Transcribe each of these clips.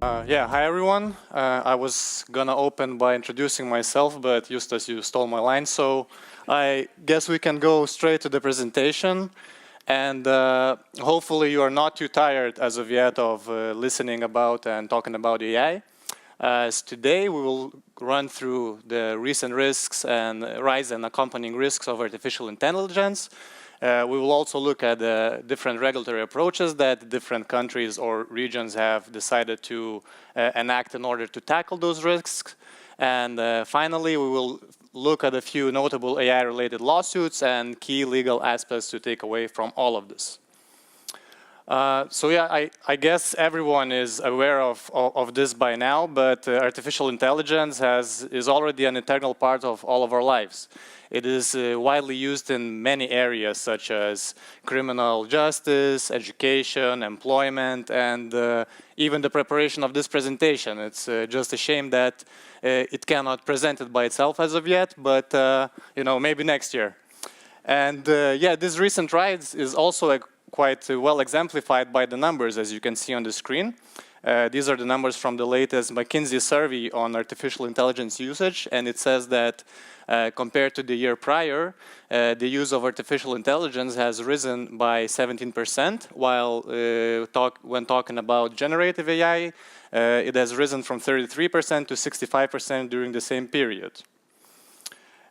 Yeah, hi everyone. I was gonna open by introducing myself, but Justas, you stole my line, so I guess we can go straight to the presentation. And hopefully you are not too tired as of yet of listening about and talking about AI. As today we will run through the recent risks and rise and accompanying risks of artificial intelligence. We will also look at the different regulatory approaches that different countries or regions have decided to enact in order to tackle those risks. And finally, we will look at a few notable AI-related lawsuits and key legal aspects to take away from all of this. So yeah, I guess everyone is aware of this by now, but artificial intelligence is already an integral part of all of our lives. It is widely used in many areas such as criminal justice, education, employment, and even the preparation of this presentation. It's just a shame that it cannot present it by itself as of yet, but you know, maybe next year. And yeah, this recent rise is also quite well exemplified by the numbers, as you can see on the screen. These are the numbers from the latest McKinsey survey on artificial intelligence usage, and it says that compared to the year prior, the use of artificial intelligence has risen by 17%, while when talking about generative AI, it has risen from 33% to 65% during the same period.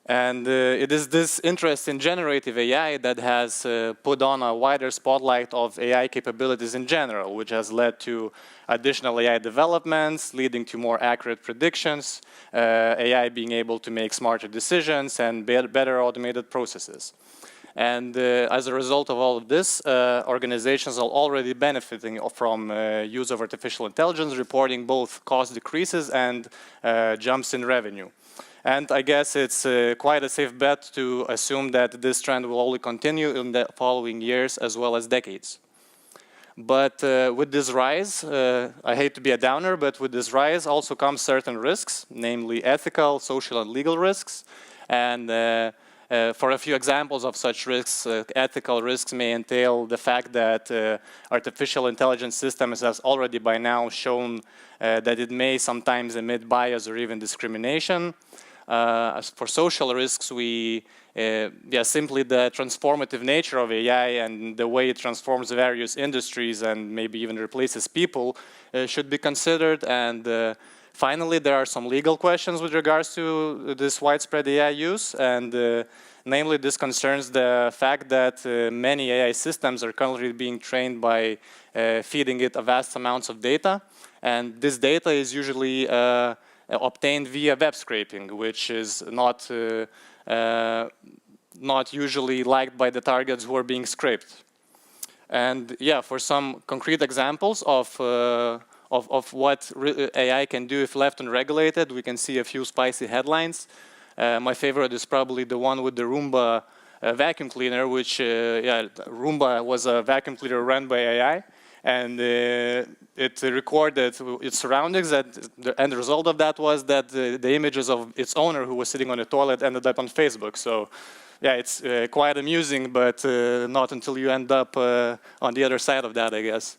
And it is this interest in generative AI that has put on a wider spotlight of AI capabilities in general, which has led to additional AI developments, leading to more accurate predictions, AI being able to make smarter decisions and better automated processes. And as a result of all of this, organizations are already benefiting from use of artificial intelligence, reporting both cost decreases and jumps in revenue. And I guess it's quite a safe bet to assume that this trend will only continue in the following years as well as decades. But with this rise, I hate to be a downer, but with this rise also comes certain risks, namely ethical, social, and legal risks. And for a few examples of such risks, ethical risks may entail the fact that artificial intelligence systems has already by now shown that it may sometimes emit bias or even discrimination. As for social risks, simply the transformative nature of AI and the way it transforms various industries and maybe even replaces people should be considered. And finally, there are some legal questions with regards to this widespread AI use, and namely this concerns the fact that many AI systems are currently being trained by feeding it vast amounts of data, and this data is usually obtained via web scraping, which is not usually liked by the targets who are being scraped. And yeah, for some concrete examples of what AI can do if left unregulated, we can see a few spicy headlines. My favorite is probably the one with the Roomba vacuum cleaner, which Roomba was a vacuum cleaner run by AI. And it recorded its surroundings, and the end result of that was that the images of its owner, who was sitting on the toilet, ended up on Facebook. So yeah, it's quite amusing, but not until you end up on the other side of that, I guess.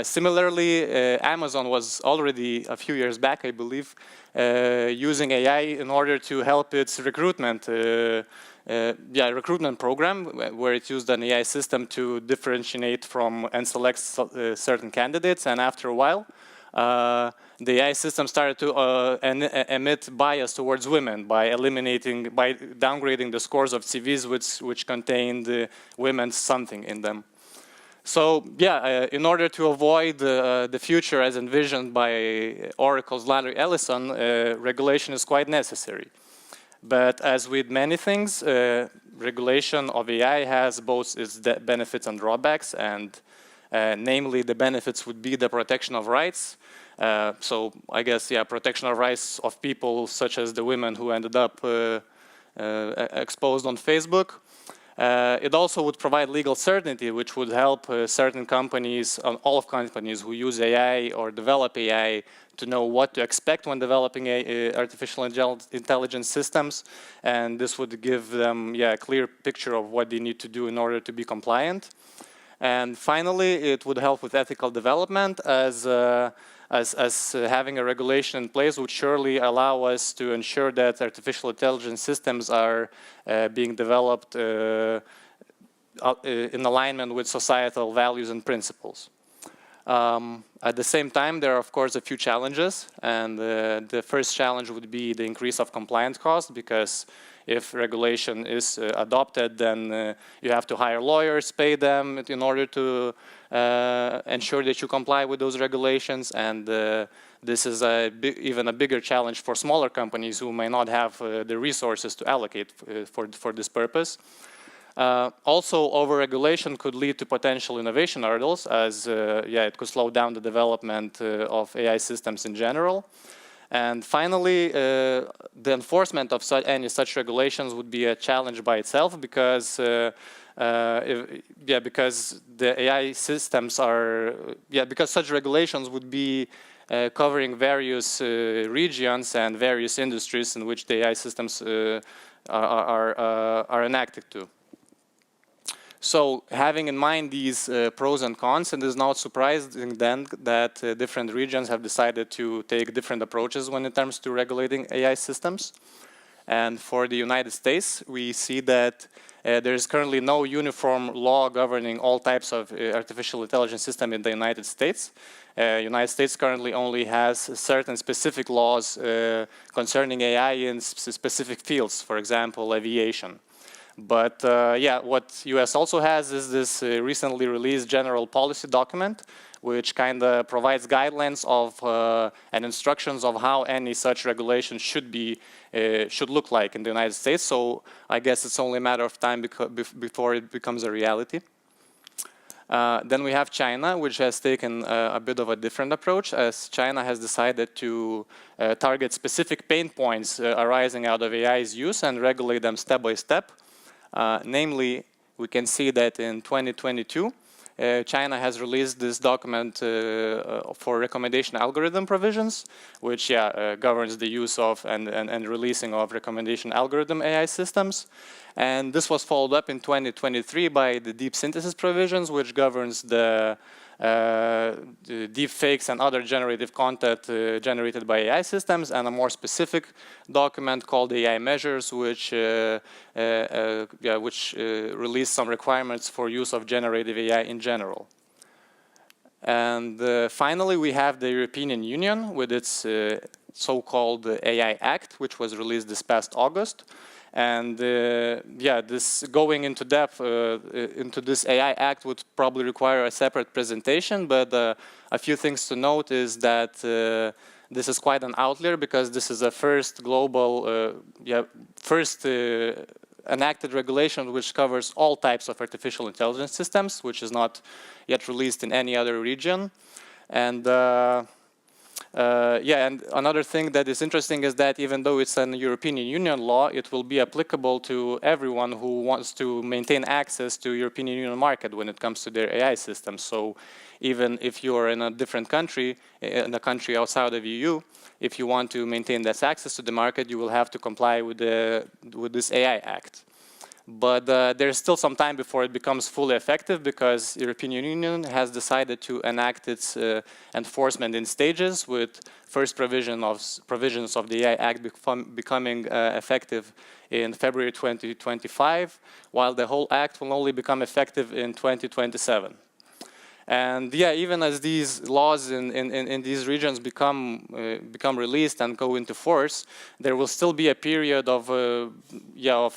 Similarly, Amazon was already a few years back, I believe, using AI in order to help its recruitment program, where it used an AI system to differentiate from and select certain candidates. And after a while, the AI system started to emit bias towards women by downgrading the scores of CVs which contained women's something in them. So yeah, in order to avoid the future as envisioned by Oracle's Larry Ellison, regulation is quite necessary. But as with many things, regulation of AI has both its benefits and drawbacks, and namely the benefits would be the protection of rights. So I guess, yeah, protection of rights of people such as the women who ended up exposed on Facebook. It also would provide legal certainty, which would help certain companies, all of companies who use AI or develop AI, to know what to expect when developing artificial intelligence systems. And this would give them a clear picture of what they need to do in order to be compliant. And finally, it would help with ethical development, as having a regulation in place would surely allow us to ensure that artificial intelligence systems are being developed in alignment with societal values and principles. At the same time, there are of course a few challenges, and the first challenge would be the increase of compliance costs, because if regulation is adopted, then you have to hire lawyers, pay them in order to ensure that you comply with those regulations, and this is even a bigger challenge for smaller companies who may not have the resources to allocate for this purpose. Also, over-regulation could lead to potential innovation hurdles, as it could slow down the development of AI systems in general. And finally, the enforcement of any such regulations would be a challenge by itself, because because the AI systems are because such regulations would be covering various regions and various industries in which the AI systems are enacted to. So, having in mind these pros and cons, it is not surprising then that different regions have decided to take different approaches when it comes to regulating AI systems. And for the United States, we see that there is currently no uniform law governing all types of artificial intelligence system in the United States. United States currently only has certain specific laws concerning AI in specific fields, for example, aviation. But what US also has is this recently released general policy document, which kind of provides guidelines of and instructions of how any such regulation should look like in the United States. So I guess it's only a matter of time before it becomes a reality. Then we have China, which has taken a bit of a different approach, as China has decided to target specific pain points arising out of AI's use and regulate them step by step. Namely, we can see that in 2022, China has released this document for recommendation algorithm provisions, which governs the use of and releasing of recommendation algorithm AI systems. And this was followed up in 2023 by the deep synthesis provisions, which governs the deep fakes and other generative content generated by AI systems, and a more specific document called AI measures, which release some requirements for use of generative AI in general. And finally, we have the European Union with its so-called AI Act, which was released this past August. And this going into depth into this AI Act would probably require a separate presentation, but a few things to note is that this is quite an outlier, because this is a first global, enacted regulation which covers all types of artificial intelligence systems, which is not yet released in any other region. And and another thing that is interesting is that even though it's an European Union law, it will be applicable to everyone who wants to maintain access to European Union market when it comes to their AI systems. So even if you're in a different country, in a country outside of EU, if you want to maintain this access to the market, you will have to comply with this AI Act. But there's still some time before it becomes fully effective, because the European Union has decided to enact its enforcement in stages, with first provisions of the AI Act becoming effective in February 2025, while the whole Act will only become effective in 2027. And even as these laws in these regions become released and go into force, there will still be a period of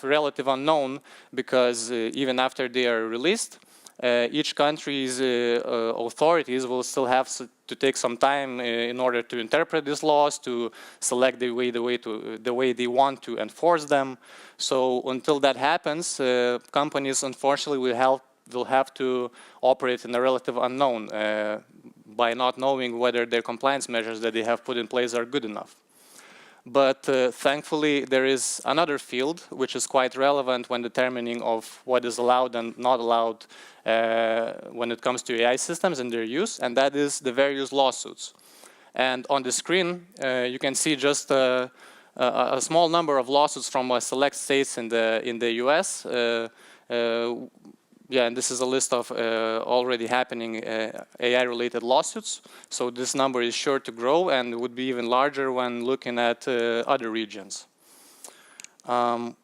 relative unknown, because even after they are released, each country's authorities will still have to take some time in order to interpret these laws, to select the way they want to enforce them. So until that happens, companies unfortunately will have to operate in a relative unknown by not knowing whether their compliance measures that they have put in place are good enough. But thankfully, there is another field which is quite relevant when determining of what is allowed and not allowed when it comes to AI systems and their use, and that is the various lawsuits. And on the screen, you can see just a small number of lawsuits from select states in the US. yeah, and this is a list of already happening AI-related lawsuits. So this number is sure to grow and would be even larger when looking at other regions. I'm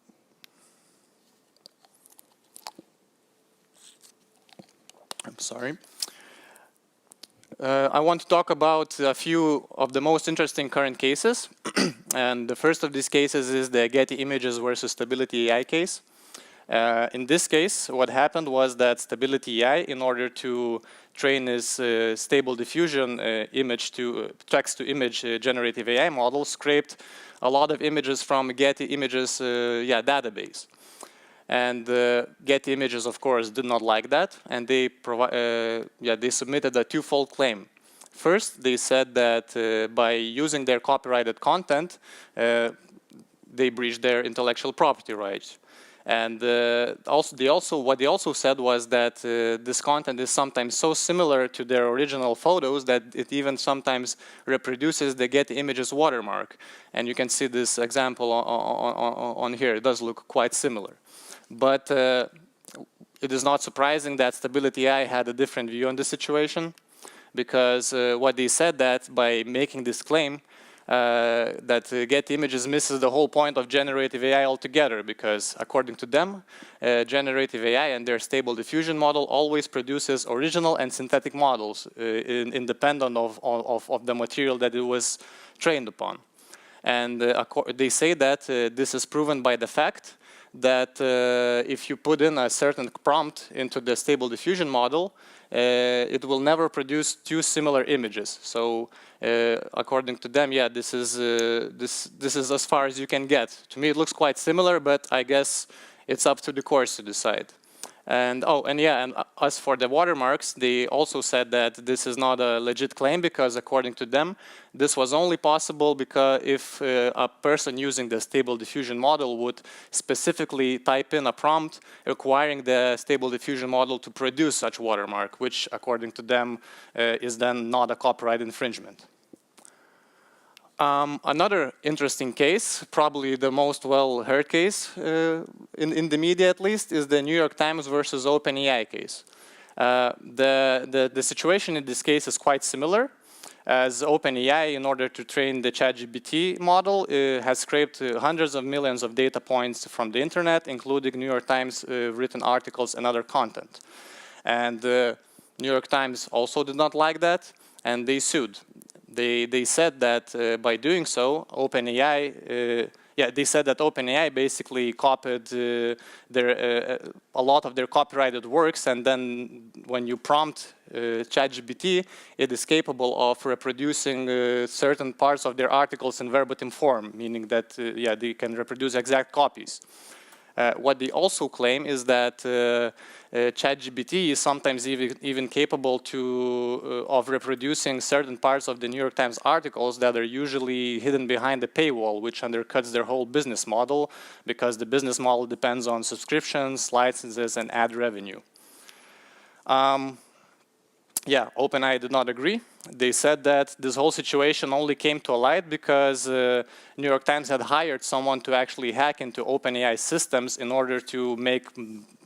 sorry. I want to talk about a few of the most interesting current cases. And the first of these cases is the Getty Images versus Stability AI case. In this case, what happened was that Stability AI, in order to train its stable diffusion text-to-image generative AI model, scraped a lot of images from Getty Images database. And Getty Images, of course, did not like that, and they submitted a twofold claim. First, they said that by using their copyrighted content, they breached their intellectual property rights. And what they also said was that this content is sometimes so similar to their original photos that it even sometimes reproduces the Getty Images watermark. And you can see this example on here. It does look quite similar. But it is not surprising that Stability AI had a different view on the situation, because what they said that by making this claim, that Getty Images misses the whole point of generative AI altogether, because according to them, generative AI and their stable diffusion model always produces original and synthetic models independent of the material that it was trained upon. And they say that this is proven by the fact that if you put in a certain prompt into the stable diffusion model, it will never produce two similar images. So according to them, yeah, this is as far as you can get. To me, it looks quite similar, but I guess it's up to the courts to decide. And as for the watermarks, they also said that this is not a legit claim, because according to them, this was only possible because if a person using the stable diffusion model would specifically type in a prompt requiring the stable diffusion model to produce such watermark, which according to them is then not a copyright infringement. Another interesting case, probably the most well-heard case in the media at least, is the New York Times versus OpenAI case. The situation in this case is quite similar, as OpenAI, in order to train the ChatGPT model, has scraped hundreds of millions of data points from the internet, including New York Times written articles and other content. And New York Times also did not like that, and they sued. They said that by doing so, OpenAI, they said that OpenAI basically copied a lot of their copyrighted works, and then when you prompt ChatGPT, it is capable of reproducing certain parts of their articles in verbatim form, meaning that they can reproduce exact copies. What they also claim is that ChatGPT is sometimes even capable of reproducing certain parts of the New York Times articles that are usually hidden behind the paywall, which undercuts their whole business model, because the business model depends on subscriptions, licenses, and ad revenue. OpenAI did not agree. They said that this whole situation only came to light because New York Times had hired someone to actually hack into OpenAI systems in order to make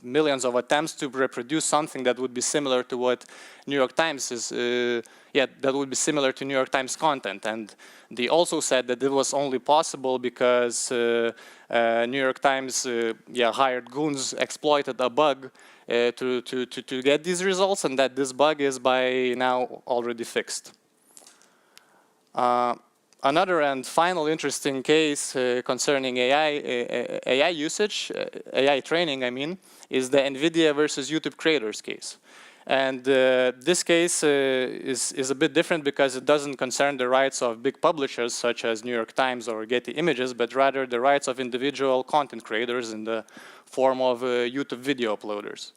millions of attempts to reproduce something that would be similar to what New York Times is, that would be similar to New York Times content. And they also said that it was only possible because New York Times hired goons, exploited a bug to get these results, and that this bug is by now already fixed. Another and final interesting case concerning AI usage, AI training, I mean, is the NVIDIA versus YouTube creators case. And this case is a bit different because it doesn't concern the rights of big publishers such as New York Times or Getty Images, but rather the rights of individual content creators in the form of YouTube video uploaders.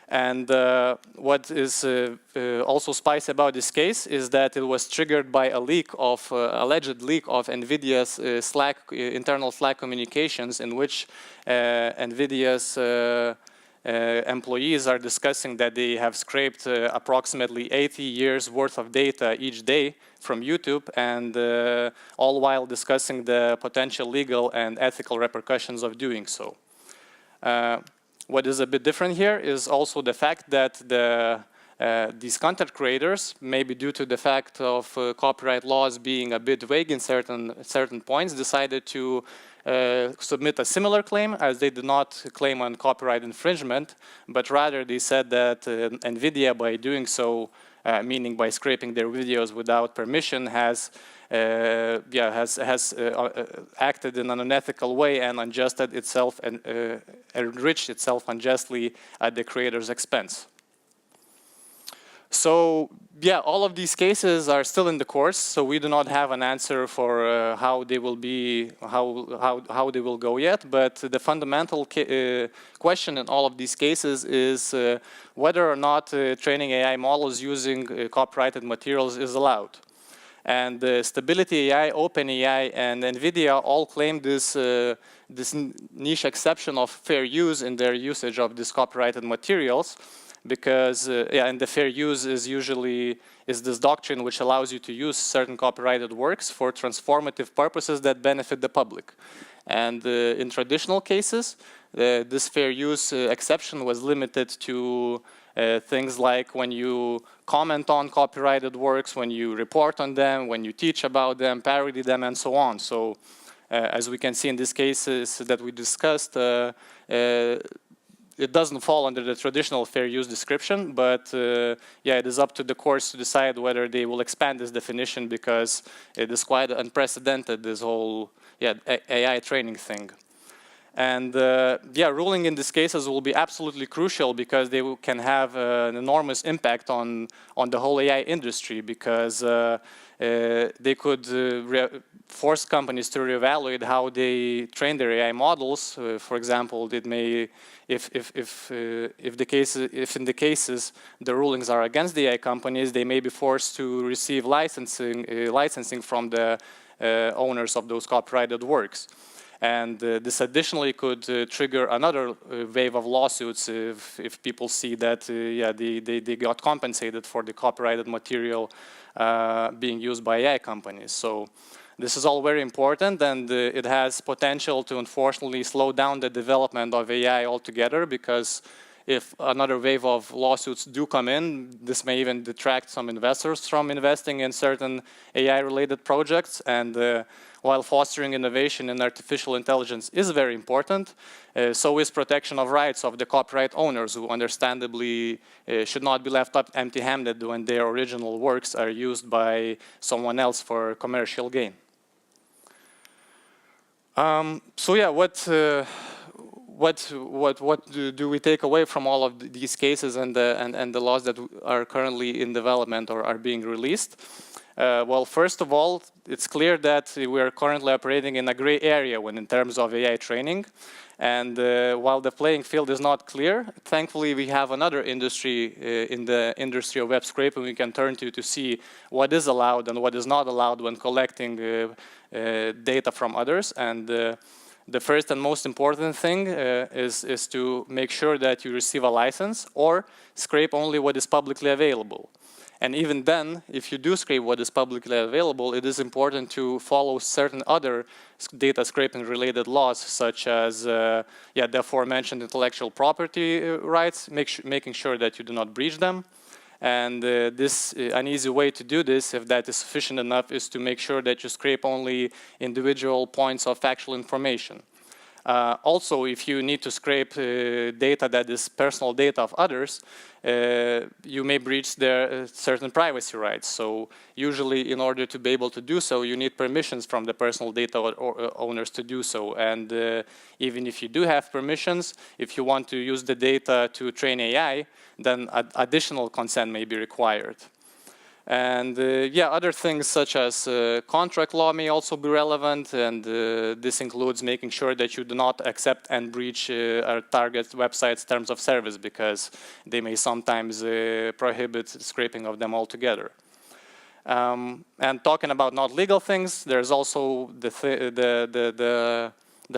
And what is also spicy about this case is that it was triggered by a leak of, alleged leak of NVIDIA's internal Slack communications, in which NVIDIA's employees are discussing that they have scraped approximately 80 years worth of data each day from YouTube, and all while discussing the potential legal and ethical repercussions of doing so. What is a bit different here is also the fact that these content creators, maybe due to the fact of copyright laws being a bit vague in certain points, decided to submit a similar claim, as they did not claim on copyright infringement, but rather they said that NVIDIA, by doing so, meaning by scraping their videos without permission, has acted in an unethical way and unjusted itself and enriched itself unjustly at the creator's expense. So yeah, all of these cases are still in the course, so we do not have an answer for how they will be, how they will go yet. But the fundamental question in all of these cases is whether or not training AI models using copyrighted materials is allowed. And Stability AI, OpenAI, and NVIDIA all claim this this niche exception of fair use in their usage of these copyrighted materials. Because and the fair use is usually this doctrine which allows you to use certain copyrighted works for transformative purposes that benefit the public. And in traditional cases, this fair use exception was limited to things like when you comment on copyrighted works, when you report on them, when you teach about them, parody them, and so on. So as we can see in these cases that we discussed, it doesn't fall under the traditional fair use description, but yeah, it is up to the courts to decide whether they will expand this definition, because it is quite unprecedented, this whole AI training thing. And yeah, ruling in these cases will be absolutely crucial, because they can have an enormous impact on the whole AI industry, because they could force companies to reevaluate how they train their AI models. For example, it may, if in the cases the rulings are against the AI companies, they may be forced to receive licensing from the owners of those copyrighted works. And this additionally could trigger another wave of lawsuits if people see that yeah, they got compensated for the copyrighted material being used by AI companies. So this is all very important, and it has potential to unfortunately slow down the development of AI altogether, because if another wave of lawsuits do come in, this may even detract some investors from investing in certain AI-related projects. And while fostering innovation in artificial intelligence is very important, so is protection of rights of the copyright owners, who understandably should not be left up empty-handed when their original works are used by someone else for commercial gain. So yeah, what do we take away from all of these cases and the laws that are currently in development or are being released? Well, first of all, it's clear that we are currently operating in a gray area in terms of AI training. And while the playing field is not clear, thankfully we have another industry in the industry of web scraping we can turn to see what is allowed and what is not allowed when collecting data from others. And the first and most important thing is to make sure that you receive a license or scrape only what is publicly available. And even then, if you do scrape what is publicly available, it is important to follow certain other data scraping related laws, such as the aforementioned intellectual property rights, making sure that you do not breach them. And an easy way to do this, if that is sufficient enough, is to make sure that you scrape only individual points of factual information. Also, if you need to scrape data that is personal data of others, you may breach their certain privacy rights. So usually, in order to be able to do so, you need permissions from the personal data owners to do so. And even if you do have permissions, if you want to use the data to train AI, then additional consent may be required. And yeah, other things such as contract law may also be relevant, and this includes making sure that you do not accept and breach our target websites' terms of service, because they may sometimes prohibit scraping of them altogether. And talking about not legal things, there's also the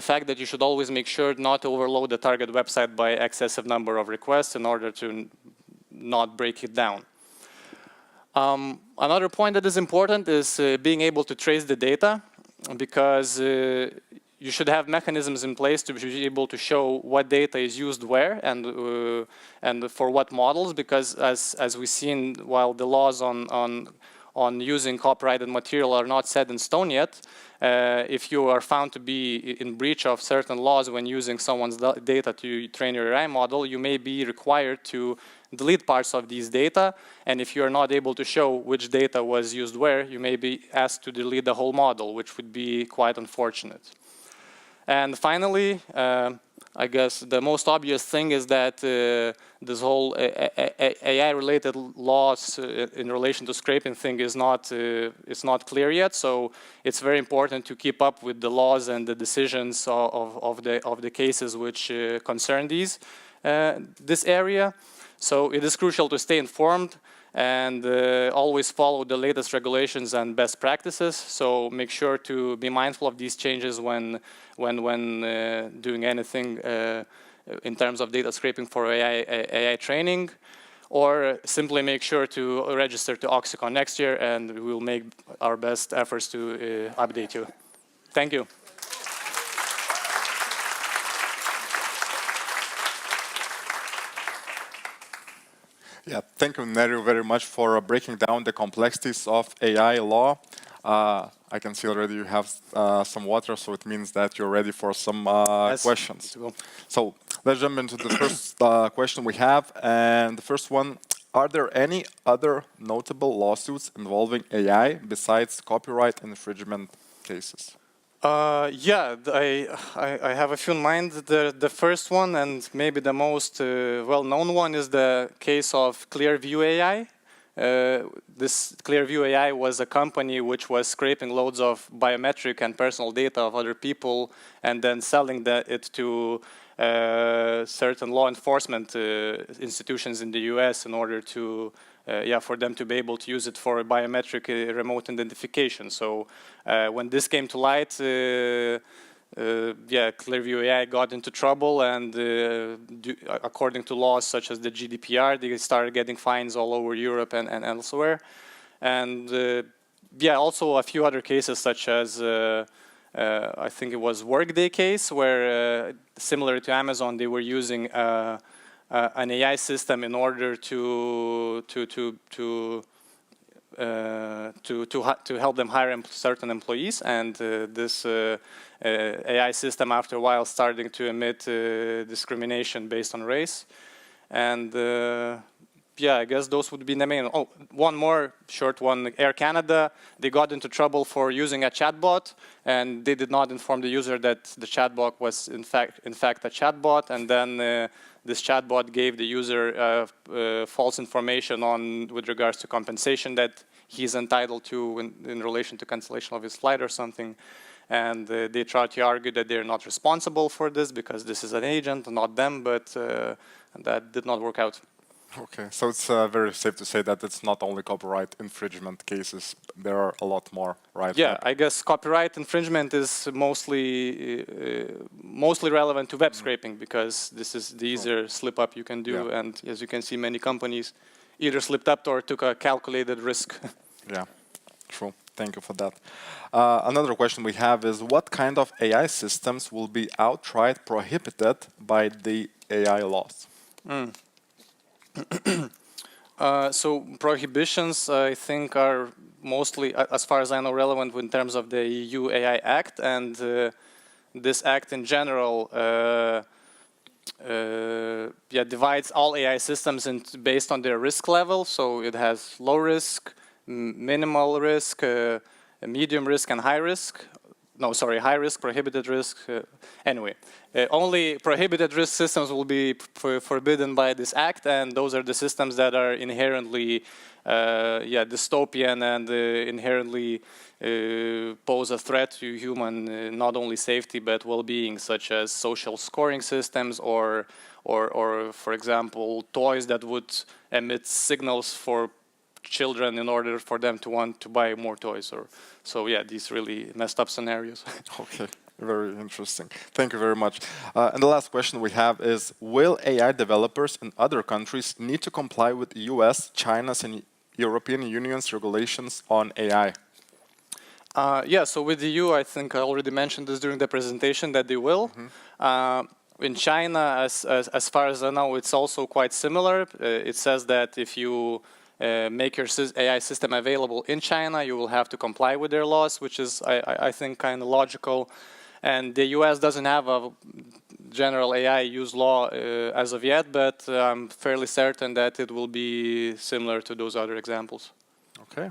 fact that you should always make sure not to overload the target website by excessive number of requests in order to not break it down. Another point that is important is being able to trace the data, because you should have mechanisms in place to be able to show what data is used where and for what models, because as we've seen, while the laws on using copyrighted material are not set in stone yet, if you are found to be in breach of certain laws when using someone's data to train your AI model, you may be required to delete parts of these data. And if you are not able to show which data was used where, you may be asked to delete the whole model, which would be quite unfortunate. And finally, I guess the most obvious thing is that this whole AI-related laws in relation to scraping thing is not clear yet. So it's very important to keep up with the laws and the decisions of the cases which concern this area. So it is crucial to stay informed and always follow the latest regulations and best practices. So make sure to be mindful of these changes when doing anything in terms of data scraping for AI training, or simply make sure to register to OxyCon next year, and we will make our best efforts to update you. Thank you. Yeah, thank you, Nerijus, very much for breaking down the complexities of AI law. I can see already you have some water, so it means that you're ready for some questions. So let's jump into the first question we have. And the first one, are there any other notable lawsuits involving AI besides copyright infringement cases? Yeah, I have a few in mind. The first one, and maybe the most well-known one, is the case of Clearview AI. This Clearview AI was a company which was scraping loads of biometric and personal data of other people and then selling it to certain law enforcement institutions in the US in order to for them to be able to use it for biometric remote identification. So when this came to light, Clearview AI got into trouble, and according to laws such as the GDPR, they started getting fines all over Europe and elsewhere. And also a few other cases such as I think it was Workday case, where similar to Amazon, they were using an AI system in order to help them hire certain employees, and this AI system after a while starting to emit discrimination based on race. And I guess those would be the main. Oh, one more short one. Air Canada, they got into trouble for using a chatbot, and they did not inform the user that the chatbot was in fact a chatbot, and then this chatbot gave the user false information with regards to compensation that he's entitled to in relation to cancellation of his flight or something. And they tried to argue that they're not responsible for this because this is an agent, not them, but that did not work out. Okay, so it's very safe to say that it's not only copyright infringement cases, there are a lot more, right? Yeah, I guess copyright infringement is mostly relevant to web scraping, because this is the easier slip up you can do, and as you can see, many companies either slipped up or took a calculated risk. Yeah, true. Thank you for that. Another question we have is, what kind of AI systems will be outright prohibited by the AI laws? So prohibitions, I think, are mostly, as far as I know, relevant in terms of the EU AI Act, and this act in general divides all AI systems based on their risk level. So it has low risk, minimal risk, medium risk, and high risk. No, sorry, high risk, prohibited risk. Anyway, only prohibited risk systems will be forbidden by this act, and those are the systems that are inherently dystopian and inherently pose a threat to human not only safety but well-being, such as social scoring systems or for example, toys that would emit signals for children in order for them to want to buy more toys. So yeah, these really messed up scenarios. Okay, very interesting. Thank you very much. And the last question we have is, will AI developers in other countries need to comply with US, China's, and European Union's regulations on AI? Yeah, so with the EU, I think I already mentioned this during the presentation that they will. In China, as far as I know, it's also quite similar. It says that if you make your AI system available in China, you will have to comply with their laws, which is, I think, kind of logical. And the US doesn't have a general AI use law as of yet, but I'm fairly certain that it will be similar to those other examples. Okay.